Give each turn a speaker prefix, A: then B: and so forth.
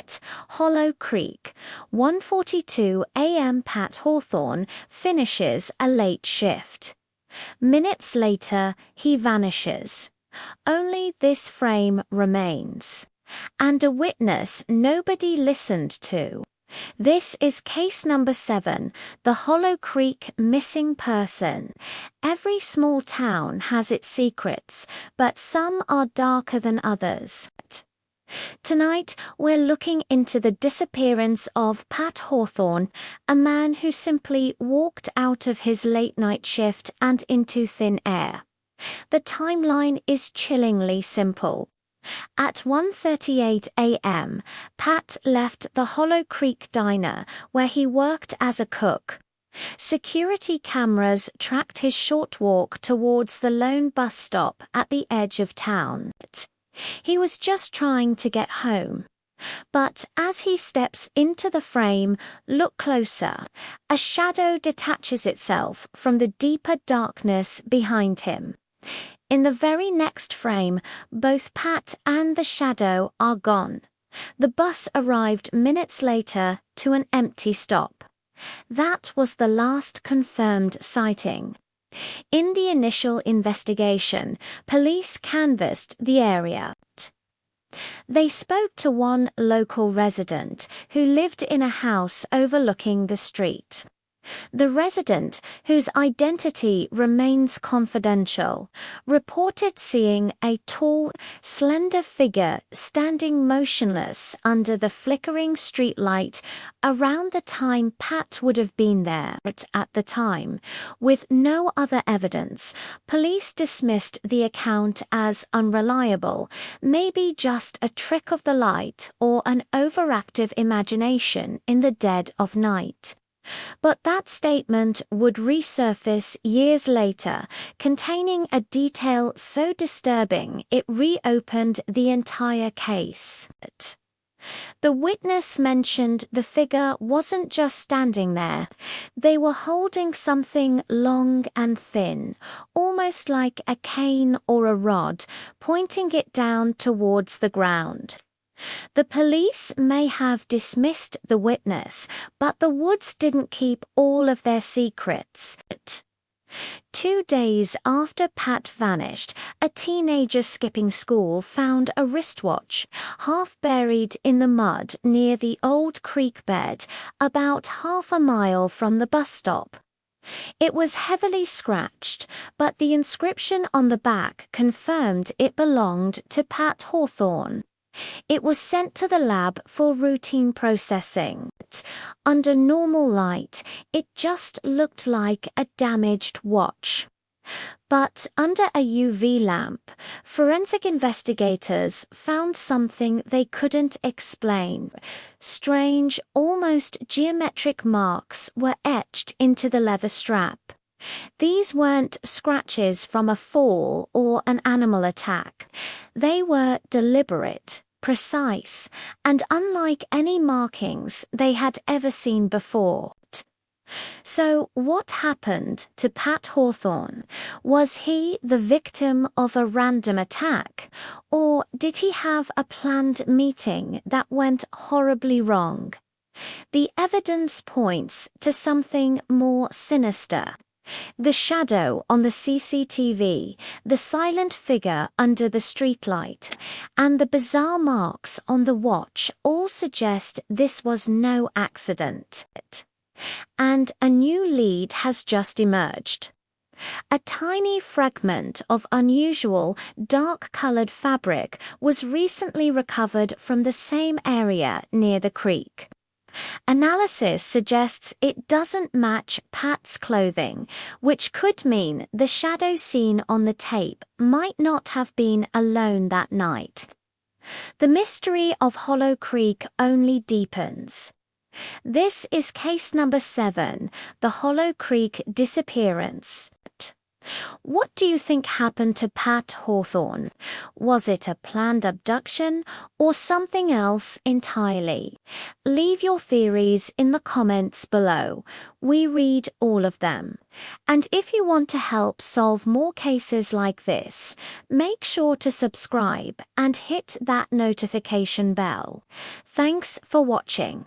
A: at Hollow Creek, 1:42 a.m. Pat Hawthorne finishes a late shift. Minutes later, he vanishes. Only this frame remains. And a witness nobody listened to. This is case number 7, the Hollow Creek missing person. Every small town has its secrets, but some are darker than others. Tonight, we're looking into the disappearance of Pat Hawthorne, a man who simply walked out of his late-night shift and into thin air. The timeline is chillingly simple. At 1:38 a.m., Pat left the Hollow Creek Diner, where he worked as a cook. Security cameras tracked his short walk towards the lone bus stop at the edge of town. He was just trying to get home. But as he steps into the frame, look closer. A shadow detaches itself from the deeper darkness behind him. In the very next frame, both Pat and the shadow are gone. The bus arrived minutes later to an empty stop. That was the last confirmed sighting. In the initial investigation, police canvassed the area. They spoke to one local resident who lived in a house overlooking the street. The resident, whose identity remains confidential, reported seeing a tall, slender figure standing motionless under the flickering streetlight around the time Pat would have been there at the time. With no other evidence, police dismissed the account as unreliable, maybe just a trick of the light or an overactive imagination in the dead of night. But that statement would resurface years later, containing a detail so disturbing it reopened the entire case. The witness mentioned the figure wasn't just standing there. They were holding something long and thin, almost like a cane or a rod, pointing it down towards the ground. The police may have dismissed the witness, but the Woods didn't keep all of their secrets. 2 days after Pat vanished, a teenager skipping school found a wristwatch, half buried in the mud near the old creek bed, about half a mile from the bus stop. It was heavily scratched, but the inscription on the back confirmed it belonged to Pat Hawthorne. It was sent to the lab for routine processing. Under normal light, it just looked like a damaged watch. But under a UV lamp, forensic investigators found something they couldn't explain. Strange, almost geometric marks were etched into the leather strap. These weren't scratches from a fall or an animal attack. They were deliberate, precise, and unlike any markings they had ever seen before. So what happened to Pat Hawthorne? Was he the victim of a random attack, or did he have a planned meeting that went horribly wrong? The evidence points to something more sinister. The shadow on the CCTV, the silent figure under the streetlight, and the bizarre marks on the watch all suggest this was no accident. And a new lead has just emerged. A tiny fragment of unusual, dark-colored fabric was recently recovered from the same area near the creek. Analysis suggests it doesn't match Pat's clothing, which could mean the shadow seen on the tape might not have been alone that night. The mystery of Hollow Creek only deepens. This is case number 7, the Hollow Creek disappearance. What do you think happened to Pat Hawthorne? Was it a planned abduction or something else entirely? Leave your theories in the comments below. We read all of them. And if you want to help solve more cases like this, make sure to subscribe and hit that notification bell. Thanks for watching.